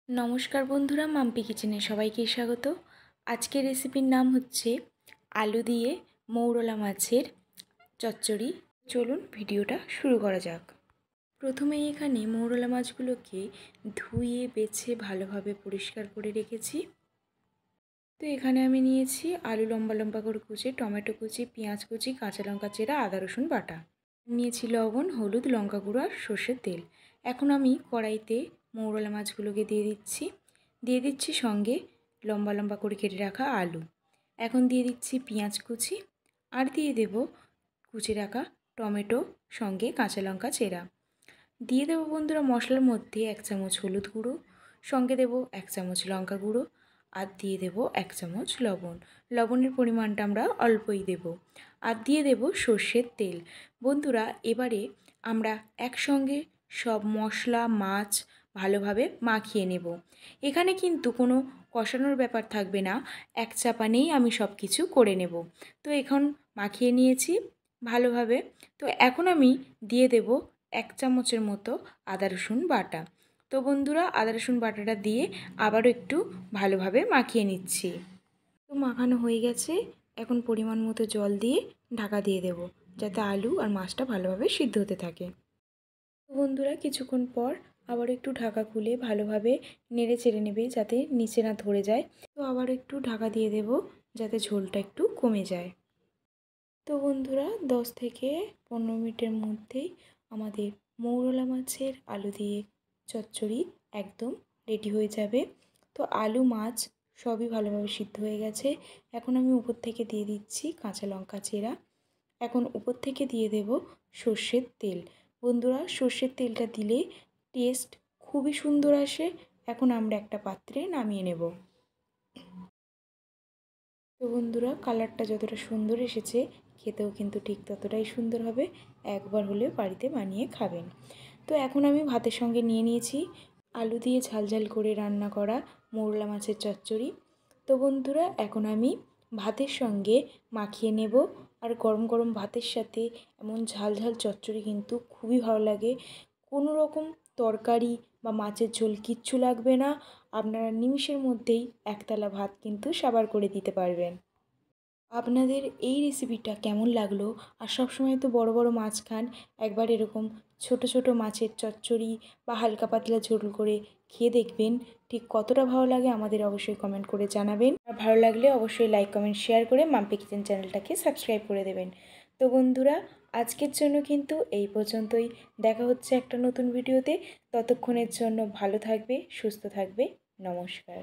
নমস্কার বন্ধুরা, মাম্পি কিচেনে সবাইকে স্বাগত। আজকের রেসিপির নাম হচ্ছে আলু দিয়ে মৌরলা মাছের চচ্চড়ি। চলুন ভিডিওটা শুরু করা যাক। প্রথমেই এখানে মৌরলা মাছগুলোকে ধুয়ে বেছে ভালোভাবে পরিষ্কার করে রেখেছি। তো এখানে আমি নিয়েছি আলু লম্বা লম্বা করে কুচি, টমেটো কুচি, পেঁয়াজ কুচি, কাঁচা লঙ্কা চেরা, আদা রসুন বাটা, নিয়েছি লবণ, হলুদ, লঙ্কা গুঁড়ো আর সর্ষের তেল। এখন আমি কড়াইতে মৌরলা মাছগুলোকে দিয়ে দিচ্ছি সঙ্গে লম্বা লম্বা করে কেটে রাখা আলু। এখন দিয়ে দিচ্ছি পেঁয়াজ কুচি আর দিয়ে দেব কুচি রাখা টমেটো সঙ্গে কাঁচা লঙ্কা চেরা। দিয়ে দেবো বন্ধুরা মশলার মধ্যে 1 চামচ হলুদ গুঁড়ো, সঙ্গে দেব 1 চামচ লঙ্কা গুঁড়ো আর দিয়ে দেব 1 চামচ লবণ। লবণের পরিমাণটা আমরা অল্পই দেব। আর দিয়ে দেব সর্ষের তেল। বন্ধুরা এবারে আমরা একসঙ্গে সব মশলা মাছ ভালোভাবে মাখিয়ে নেব। এখানে কিন্তু কোনো কষানোর ব্যাপার থাকবে না, এক চাপানেই আমি সব কিছু করে নেব। তো এখন মাখিয়ে নিয়েছি ভালোভাবে। তো এখন আমি দিয়ে দেব 1 চামচের মতো আদা রসুন বাটা। তো বন্ধুরা আদা রসুন বাটাটা দিয়ে আবারও একটু ভালোভাবে মাখিয়ে নিচ্ছি। তো মাখানো হয়ে গেছে। এখন পরিমাণ মতো জল দিয়ে ঢাকা দিয়ে দেব, যাতে আলু আর মাছটা ভালোভাবে সিদ্ধ হতে থাকে। তো বন্ধুরা কিছুক্ষণ পর আবার একটু ঢাকা খুলে ভালোভাবে নেড়ে চেড়ে নেবে, যাতে নিচে না ধরে যায়। তো আবার একটু ঢাকা দিয়ে দেব, যাতে ঝোলটা একটু কমে যায়। তো বন্ধুরা 10 থেকে 15 মিনিটের মধ্যেই আমাদের মৌরলা মাছের আলু দিয়ে চচ্চড়ি একদম রেডি হয়ে যাবে। তো আলু মাছ সবই ভালোভাবে সিদ্ধ হয়ে গেছে। এখন আমি উপর থেকে দিয়ে দিচ্ছি কাঁচা লঙ্কা চেরা। এখন উপর থেকে দিয়ে দেব সর্ষের তেল। বন্ধুরা সর্ষের তেলটা দিলে টেস্ট খুবই সুন্দর আসে। এখন আমরা একটা পাত্রে নামিয়ে নেব। তো বন্ধুরা কালারটা যতটা সুন্দর এসেছে, খেতেও কিন্তু ঠিক ততটাই সুন্দর হবে। একবার হলেও বাড়িতে বানিয়ে খাবেন। তো এখন আমি ভাতের সঙ্গে নিয়ে নিয়েছি আলু দিয়ে ঝাল ঝাল করে রান্না করা মৌরলা মাছের চচ্চড়ি। তো বন্ধুরা এখন আমি ভাতের সঙ্গে মাখিয়ে নেব। আর গরম গরম ভাতের সাথে এমন ঝাল ঝাল চচ্চড়ি কিন্তু খুবই ভালো লাগে। কোনো রকম তরকারি বা মাছের ঝোল কিচ্ছু লাগবে না, আপনারা নিমিষের মধ্যেই একতলা ভাত কিন্তু সাবার করে দিতে পারবেন। আপনাদের এই রেসিপিটা কেমন লাগলো? আর সবসময় তো বড় বড় মাছ খান, একবার এরকম ছোট ছোট মাছের চচ্চড়ি বা হালকা পাতলা ঝোল করে খেয়ে দেখবেন, ঠিক কতটা ভালো লাগে আমাদের অবশ্যই কমেন্ট করে জানাবেন। আর ভালো লাগলে অবশ্যই লাইক কমেন্ট শেয়ার করে মাম্পি কিচেন চ্যানেলটাকে সাবস্ক্রাইব করে দেবেন। তো বন্ধুরা আজকের জন্য কিন্তু এই পর্যন্তই। দেখা হচ্ছে একটা নতুন ভিডিওতে। ততক্ষণের জন্য ভালো থাকবে, সুস্থ থাকবে। নমস্কার।